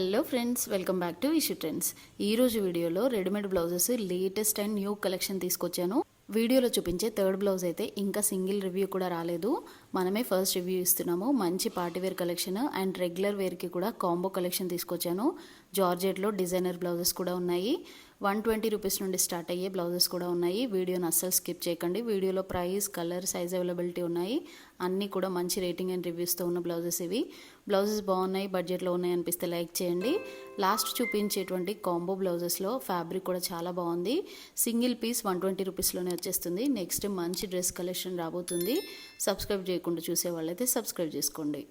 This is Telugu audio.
Hello friends, welcome back to ishutrendz. ఈ రోజు వీడియోలో readymade blouses latest and new collection తీసుకొచ్చాను. వీడియోలో చూపించే థర్డ్ బ్లౌజ్ అయితే ఇంకా సింగిల్ రివ్యూ కూడా రాలేదు. మనమే ఫస్ట్ రివ్యూ ఇస్తున్నాము. మంచి పార్టీవేర్ కలెక్షన్ అండ్ రెగ్యులర్ వేర్కి కూడా కాంబో కలెక్షన్ తీసుకొచ్చాను. జార్జెట్లో డిజైనర్ బ్లౌజెస్ కూడా ఉన్నాయి. 120 రూపీస్ నుండి స్టార్ట్ అయ్యే బ్లౌజెస్ కూడా ఉన్నాయి. వీడియోని అస్సలు స్కిప్ చేయకండి. వీడియోలో ప్రైస్, కలర్, సైజ్ అవైలబిలిటీ ఉన్నాయి. అన్నీ కూడా మంచి రేటింగ్ అండ్ రివ్యూస్తో ఉన్న బ్లౌజెస్ ఇవి. బ్లౌజెస్ బాగున్నాయి, బడ్జెట్లో ఉన్నాయి అనిపిస్తే లైక్ చేయండి. లాస్ట్ చూపించేటువంటి కాంబో బ్లౌజెస్లో ఫ్యాబ్రిక్ కూడా చాలా బాగుంది. సింగిల్ పీస్ 120 రూపీస్లోనే వచ్చేస్తుంది. నెక్స్ట్ మంచి డ్రెస్ కలెక్షన్ రాబోతుంది. సబ్స్క్రైబ్ చేయకుండా చూసే వాళ్ళైతే సబ్స్క్రైబ్ చేసుకోండి.